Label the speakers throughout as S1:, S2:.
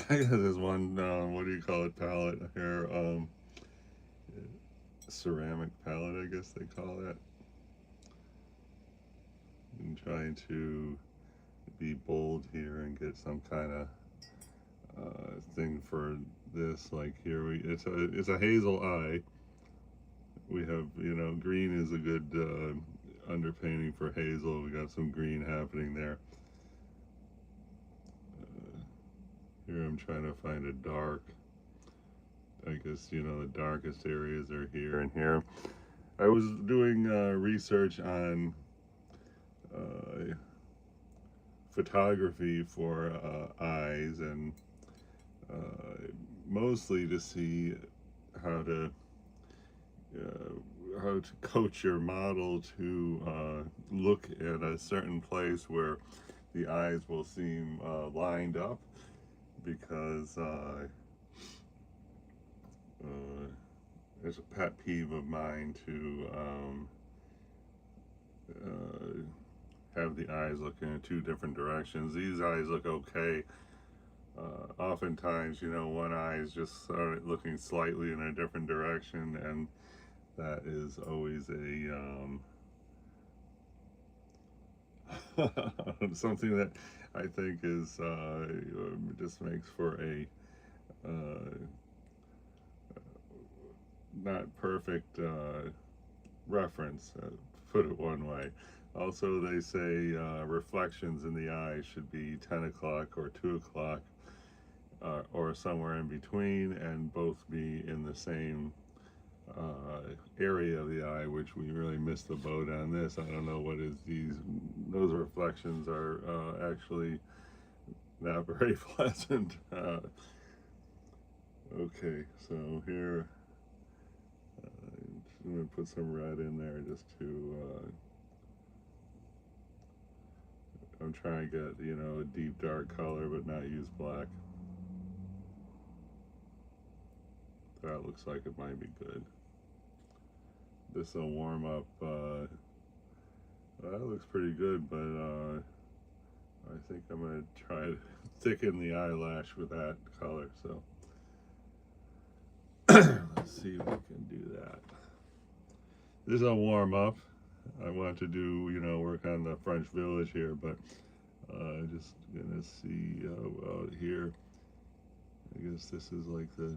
S1: I got this one, what do you call it, palette here, ceramic palette, I guess they call it. I'm trying to be bold here and get some kind of thing for this. Like here, it's a hazel eye. We have, green is a good underpainting for hazel. We got some green happening there. Uh, Here I'm trying to find a dark. I guess the darkest areas are here and here. I was doing research on uh, photography for eyes, and uh, mostly to see how to coach your model to look at a certain place where the eyes will seem lined up, because uh, it's a pet peeve of mine to have the eyes looking in two different directions. These eyes look okay. Oftentimes, one eye is just looking slightly in a different direction, and that is always something that I think is just makes for a uh, not perfect reference, put it one way. Also, they say reflections in the eye should be 10 o'clock or 2 o'clock, or somewhere in between, and both be in the same area of the eye, which we really missed the boat on this. I don't know what is those reflections are actually not very pleasant. Okay, so here I'm going to put some red in there just to, I'm trying to get, a deep dark color but not use black. That looks like it might be good. This will warm up, that looks pretty good, but I think I'm going to try to thicken the eyelash with that color, so let's see if we can do that. This will warm up. I want to do, work on the French Village here, but just gonna see out here. I guess this is like the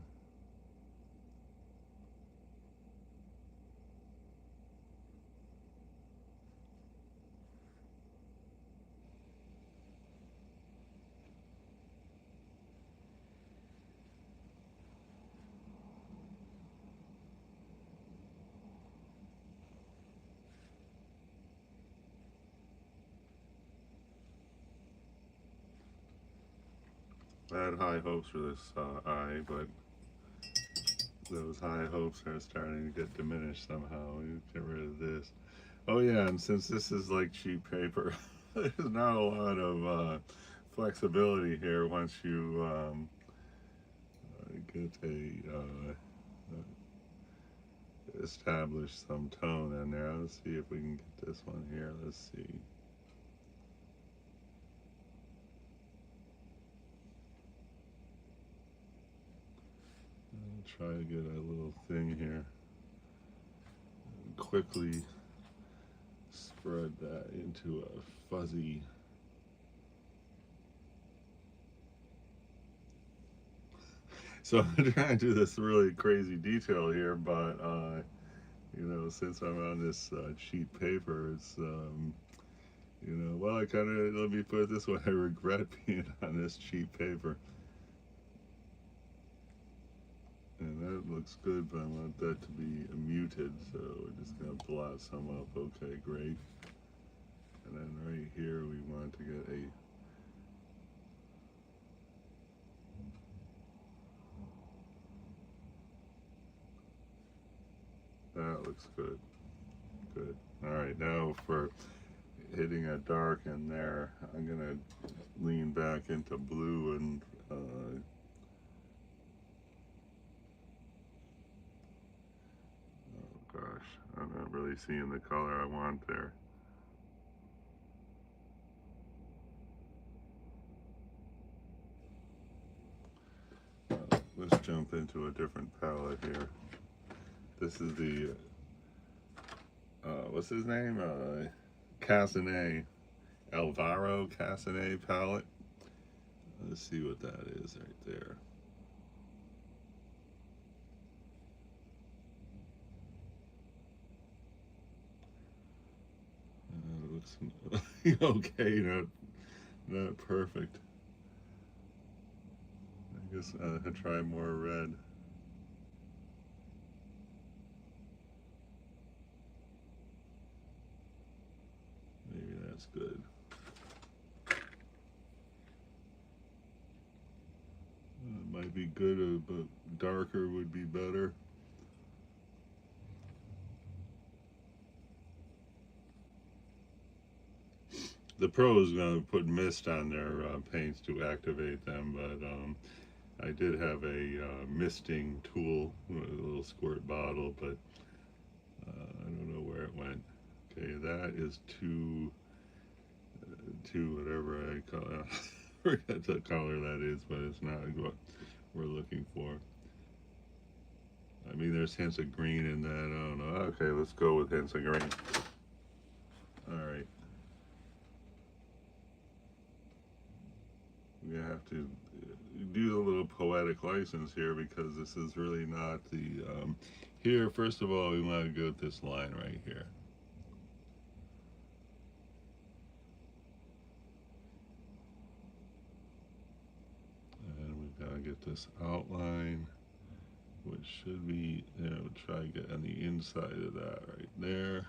S1: I had high hopes for this eye, but those high hopes are starting to get diminished somehow. We get rid of this. Oh yeah, and since this is like cheap paper, there's not a lot of flexibility here once you get establish some tone in there. Let's see if we can get this one here. Let's see. I'll try to get a little thing here. Quickly spread that into a fuzzy. So I'm trying to do this really crazy detail here, but since I'm on this cheap paper, it's well, I kind of, let me put it this way, I regret being on this cheap paper. And that looks good, but I want that to be muted, so we're just gonna blot some up. Okay, great. And then right here, we want to get a that looks good. Good. All right, now for hitting a dark in there, I'm gonna lean back into blue and oh gosh, I'm not really seeing the color I want there. jump into a different palette here. This is the, what's his name? Castanet, Alvaro Castanet palette. Let's see what that is right there. It looks okay, not perfect. I guess I'll try more red. Maybe that's good. It might be good, but darker would be better. The pro is going to put mist on their paints to activate them, but I did have a misting tool, a little squirt bottle, but I don't know where it went. Okay, that is two whatever I call it. I forget the color that is, but it's not what we're looking for. I mean, there's hints of green in that. I don't know. Okay, let's go with hints of green. All right. We have to do a little poetic license here because this is really not the. Here, first of all, we want to go with this line right here. And we've got to get this outline, which should be, try to get on the inside of that right there.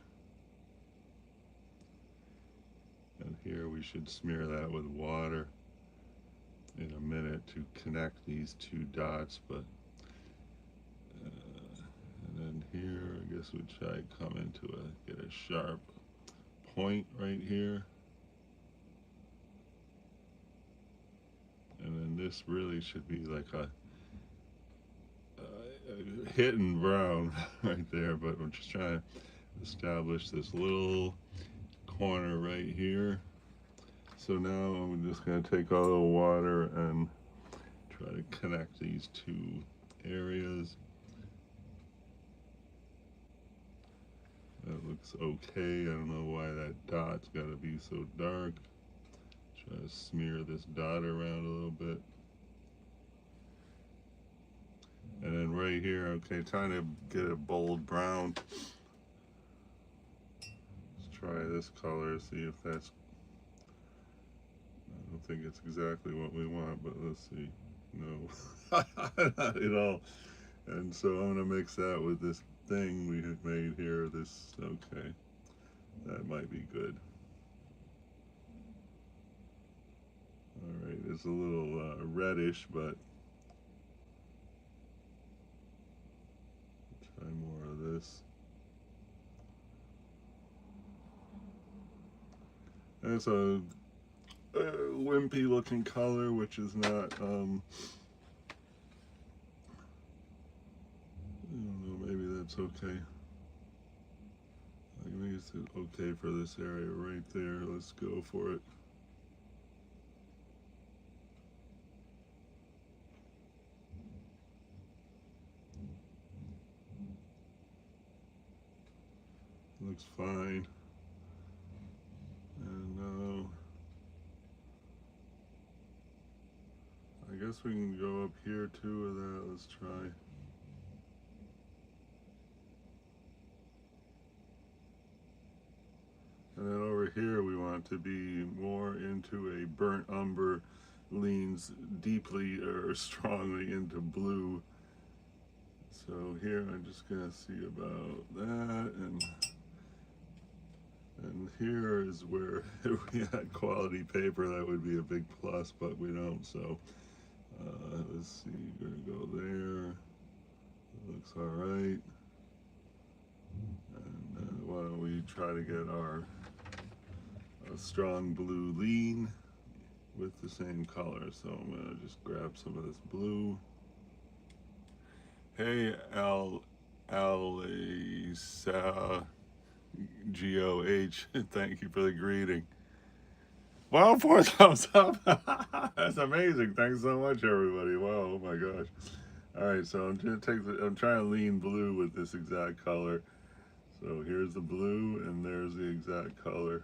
S1: And here we should smear that with water in a minute to connect these two dots, but and then here I guess we try to come into get a sharp point right here, and then this really should be like a hidden brown right there, but we're just trying to establish this little corner right here. So now I'm just going to take all the water and try to connect these two areas. That looks okay. I don't know why that dot's got to be so dark. Try to smear this dot around a little bit. And then right here, okay, trying to get a bold brown. Let's try this color, see if that's, I don't think it's exactly what we want, but let's see. No, not at all. And so I'm gonna mix that with this thing we had made here. This, okay, that might be good. All right, it's a little reddish, but try more of this. And it's a wimpy looking color, which is not, I don't know, maybe that's okay. I think it's okay for this area right there. Let's go for it. Looks fine. And now I guess we can go up here too with that. Let's try. And then over here we want to be more into a burnt umber, leans deeply or strongly into blue. So here I'm just gonna see about that, and here is where if we had quality paper that would be a big plus, but we don't. So let's see, we're gonna go there. It looks all right. And why don't we try to get our strong blue lean with the same color. So I'm gonna just grab some of this blue. Hey, Alisa GOH, thank you for the greeting. Wow, 4 thumbs up. That's amazing. Thanks so much, everybody. Wow, oh my gosh. All right, so I'm trying to lean blue with this exact color. So here's the blue, and there's the exact color.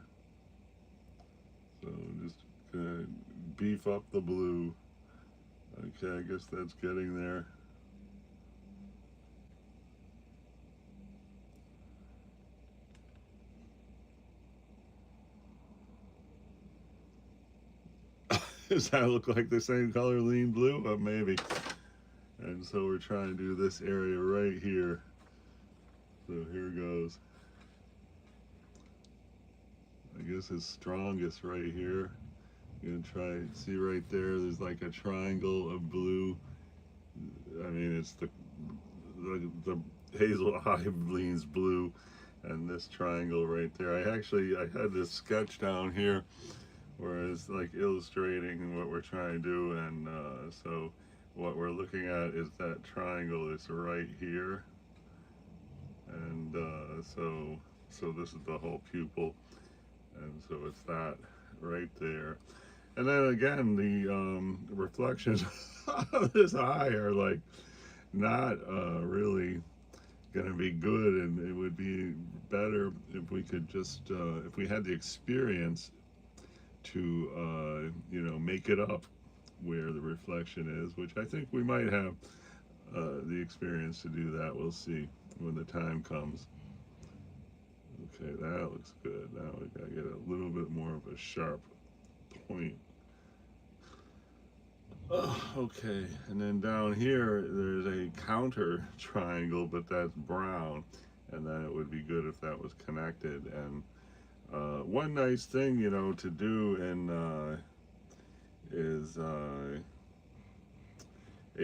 S1: So just gonna beef up the blue. Okay, I guess that's getting there. Does that look like the same color, lean blue? Maybe. And so we're trying to do this area right here. So here goes. I guess it's strongest right here. You're gonna try, see right there, there's like a triangle of blue. I mean, it's the hazel eye leans blue, and this triangle right there. I had this sketch down here where it's like illustrating what we're trying to do, and so what we're looking at is that triangle that's right here, and so this is the whole pupil, and so it's that right there. And then again, the reflections of this eye are like not really going to be good, and it would be better if we could just if we had the experience to make it up where the reflection is, which I think we might have the experience to do that. We'll see when the time comes. Okay, that looks good. Now we gotta get a little bit more of a sharp point. Okay, and then down here there's a counter triangle, but that's brown, and then it would be good if that was connected. And one nice thing, to do is a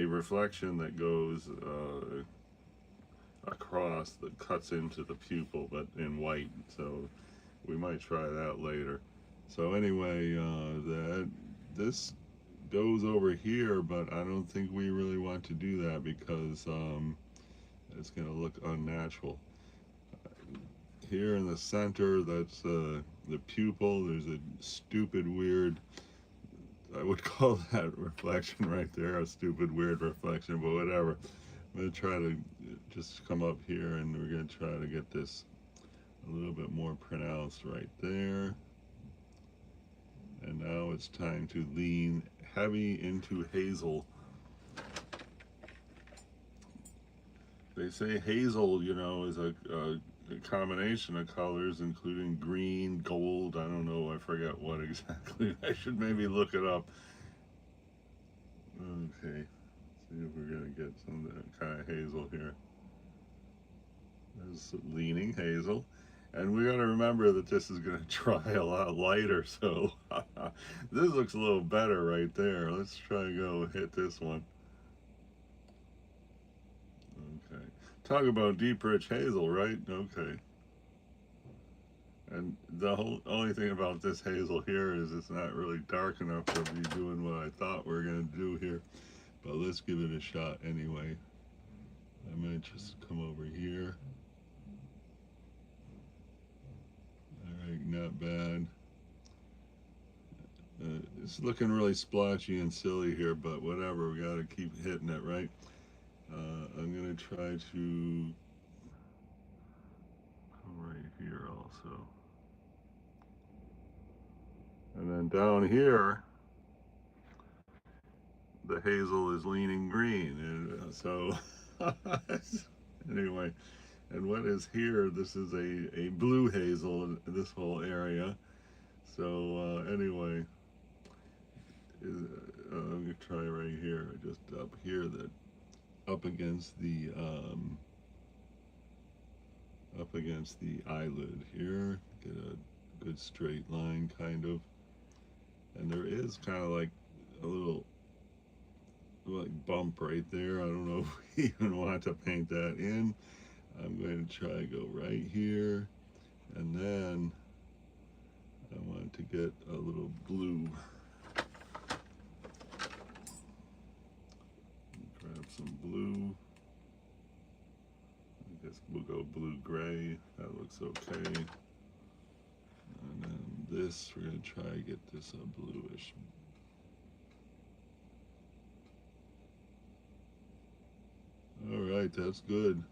S1: reflection that goes across, that cuts into the pupil, but in white. So we might try that later. So anyway, that this goes over here, but I don't think we really want to do that because it's going to look unnatural. Here in the center, that's the pupil. There's a stupid, weird, I would call that reflection right there, a stupid, weird reflection, but whatever. I'm going to try to just come up here, and we're going to try to get this a little bit more pronounced right there. And now it's time to lean heavy into hazel. They say hazel, is a combination of colors, including green, gold. I don't know. I forget what exactly. I should maybe look it up. Okay. See if we're going to get some kind of hazel here. There's leaning hazel. And we got to remember that this is going to dry a lot lighter, so this looks a little better right there. Let's try to go hit this one. Okay. Talk about deep, rich hazel, right? Okay. And the only thing about this hazel here is it's not really dark enough to be doing what I thought we were going to do here. But let's give it a shot anyway. I might just come over here. Alright, not bad. It's looking really splotchy and silly here, but whatever, we gotta keep hitting it, right? I'm gonna try to come right here also. And then down here, the hazel is leaning green. And so, anyway, and what is here, this is a blue hazel in this whole area. So, anyway, I'm gonna try right here, just up here, that up against the eyelid here. Get a good straight line, kind of. And there is kind of like a little like bump right there. I don't know if we even want to paint that in. I'm going to try to go right here, and then I want to get a little blue. Grab some blue. I guess we'll go blue-gray. That looks okay. And then this, we're going to try to get this a bluish. All right, that's good.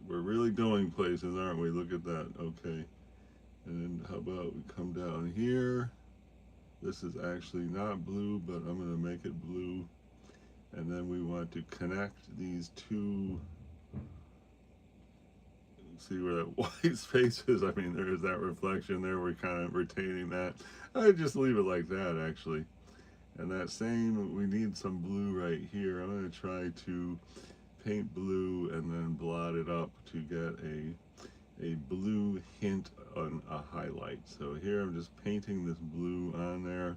S1: We're really going places, aren't we? Look at that. Okay. And then how about we come down here? This is actually not blue, but I'm going to make it blue. And then we want to connect these two. See where that white space is? I mean, there is that reflection there. We're kind of retaining that. I just leave it like that, actually. And that same, we need some blue right here. I'm going to try to paint blue and then blot it up to get a blue hint on a highlight. So here I'm just painting this blue on there,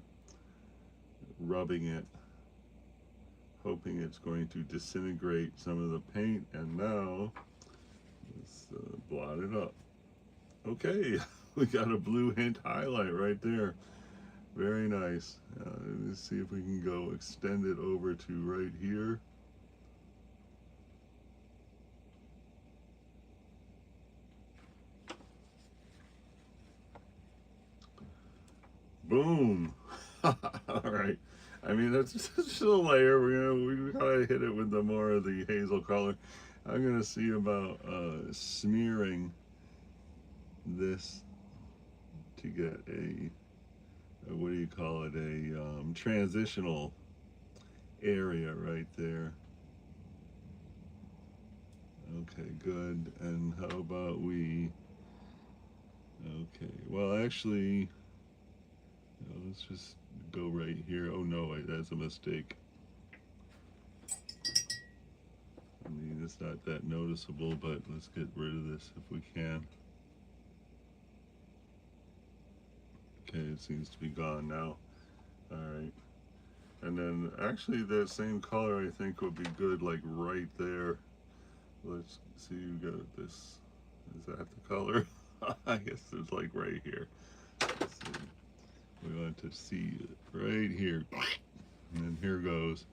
S1: rubbing it, hoping it's going to disintegrate some of the paint. And now let's blot it up. Okay, we got a blue hint highlight right there. Very nice. Let's see if we can go extend it over to right here. Boom. All right. I mean, that's just a layer. We gotta hit it with the more of the hazel color. I'm gonna see about smearing this to get a what do you call it? A transitional area right there. Okay, good. And how about we? Okay. Well, actually, let's just go right here. Oh no, wait, that's a mistake. I mean, it's not that noticeable, but let's get rid of this if we can. Okay, it seems to be gone now. All right. And then actually that same color I think would be good like right there. Let's see, you got this. Is that the color? I guess it's like right here. Let's see. We want to see it right here. And then here goes.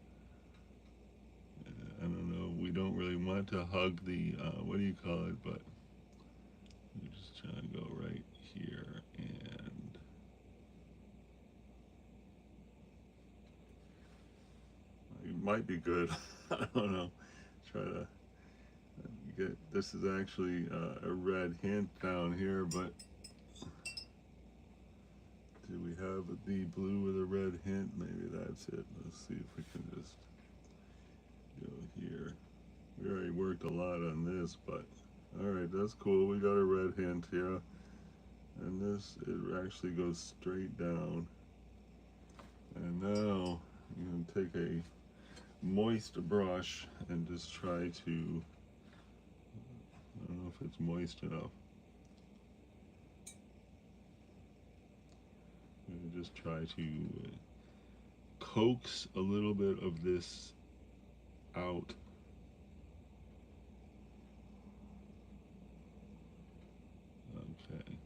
S1: I don't know, we don't really want to hug the, what do you call it, but we're just trying to go right here and it might be good. I don't know. Try to get, this is actually a red hint down here, but do we have the blue with a red hint? Maybe that's it. Let's see if we can just go here. We already worked a lot on this, but all right, that's cool. We got a red hint, yeah. And this, it actually goes straight down. And now you can take a moist brush and just try to, I don't know if it's moist enough. And just try to coax a little bit of this out. Okay,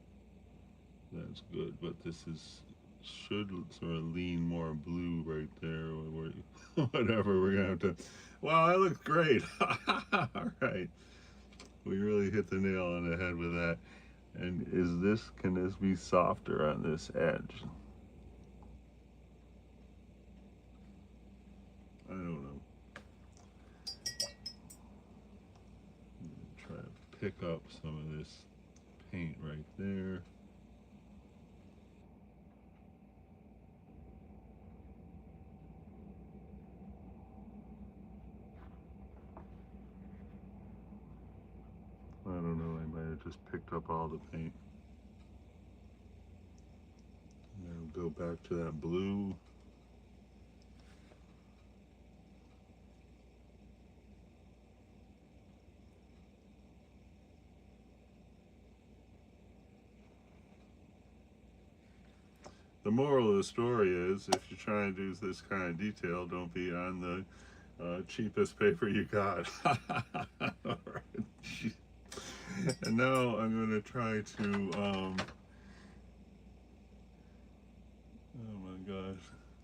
S1: that's good, but this is should sort of lean more blue right there, or whatever. We're gonna have to. Wow, that looks great. All right, we really hit the nail on the head with that. And is this, can this be softer on this edge? I don't know. Try to pick up some of this paint right there. I don't know, I might have just picked up all the paint. Now go back to that blue. The moral of the story is, if you're trying to do this kind of detail, don't be on the cheapest paper you got. All right. And now I'm going to try to, oh my gosh.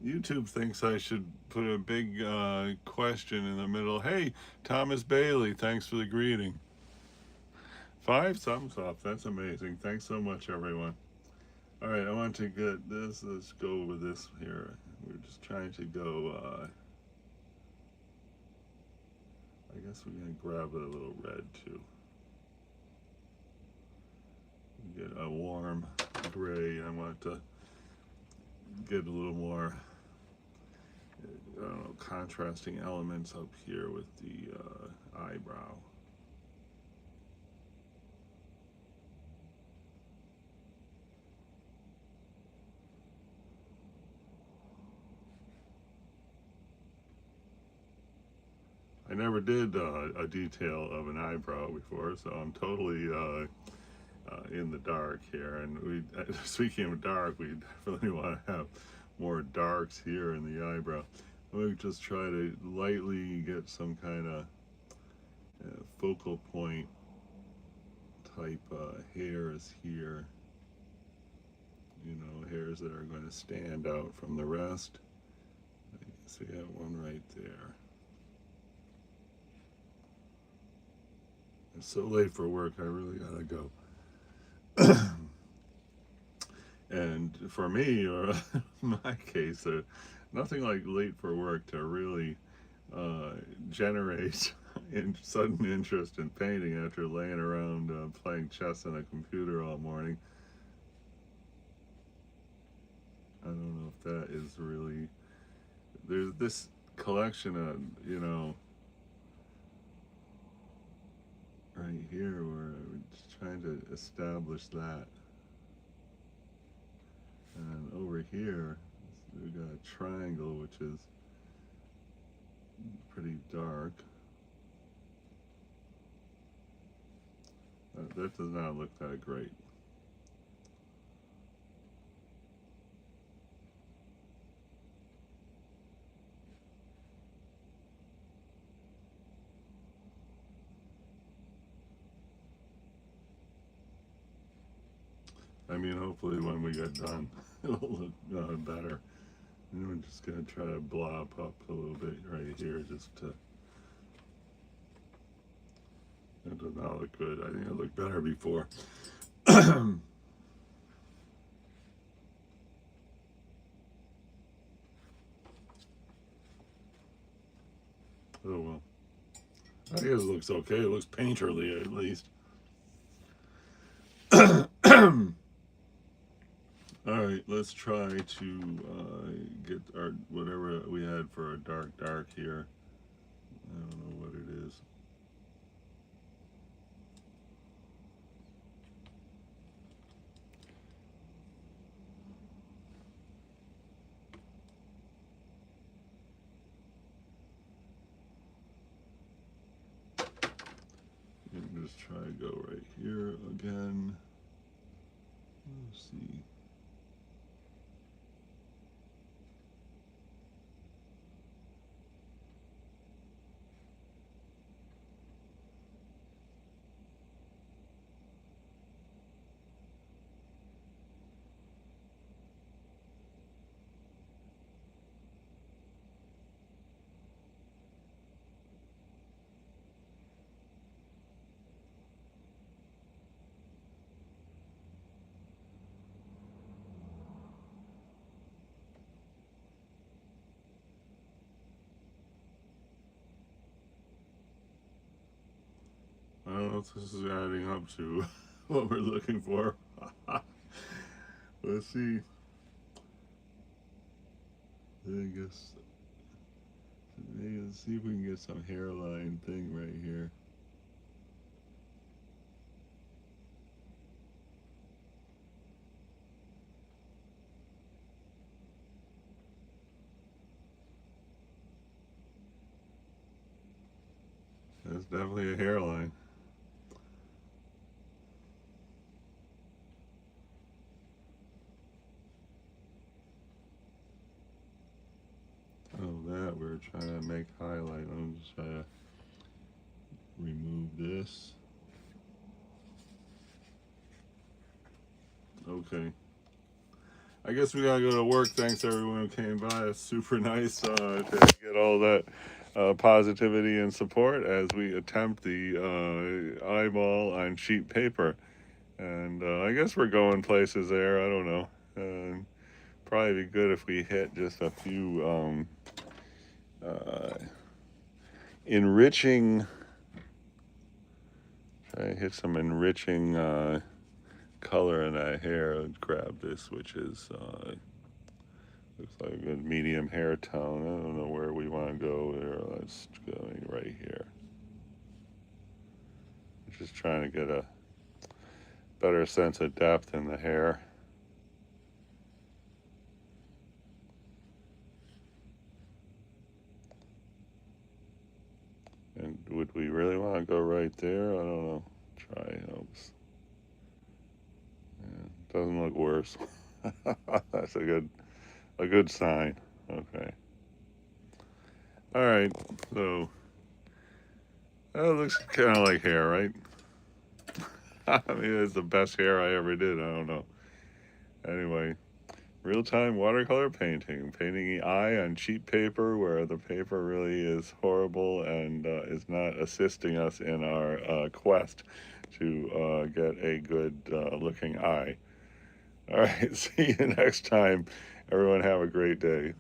S1: YouTube thinks I should put a big question in the middle. Hey, Thomas Bailey, thanks for the greeting. 5 thumbs up. That's amazing. Thanks so much, everyone. All right, I want to get this. Let's go with this here. We're just trying to go I guess we're going to grab a little red too. Get a warm gray. I want to get a little more, I don't know, contrasting elements up here with the eyebrow. I never did a detail of an eyebrow before, so I'm totally in the dark here. And speaking of dark, we definitely want to have more darks here in the eyebrow. We'll just try to lightly get some kind of focal point type hairs here. You know, hairs that are going to stand out from the rest. I guess we have one right there. It's so late for work, I really gotta go. And for me, or my case, nothing like late for work to really generate sudden interest in painting after laying around playing chess on a computer all morning. I don't know if that is really... There's this collection of, you know, right here where I'm just trying to establish that. And over here, we've got a triangle which is pretty dark. That does not look that great. I mean, hopefully when we get done, it'll look better. And we're just going to try to blob up a little bit right here just to... It does not look good. I think it looked better before. Oh well. I guess it looks okay. It looks painterly at least. Alright, let's try to get our whatever we had for a dark here. I don't know what it is. And just try to go right here again. Let's see. I don't know if this is adding up to what we're looking for. Let's see. I guess let's see if we can get some hairline thing right here. That's definitely a hairline. Oh, that we're trying to make highlight. I'm just trying to remove this. Okay. I guess we gotta go to work. Thanks everyone who came by. It's super nice to get all that positivity and support as we attempt the eyeball on sheet paper. And I guess we're going places there. I don't know. Probably be good if we hit just a few enriching, try to hit some enriching color in that hair. Let's grab this, which is looks like a good medium hair tone. I don't know where we want to go there. Let's go right here. Just trying to get a better sense of depth in the hair. And would we really want to go right there? I don't know. Try helps. Yeah, doesn't look worse. That's a good sign. Okay. All right. So that looks kind of like hair, right? I mean, it's the best hair I ever did. I don't know. Anyway, real-time watercolor painting. Painting the eye on cheap paper where the paper really is horrible and is not assisting us in our quest to get a good looking eye. All right, see you next time. Everyone have a great day.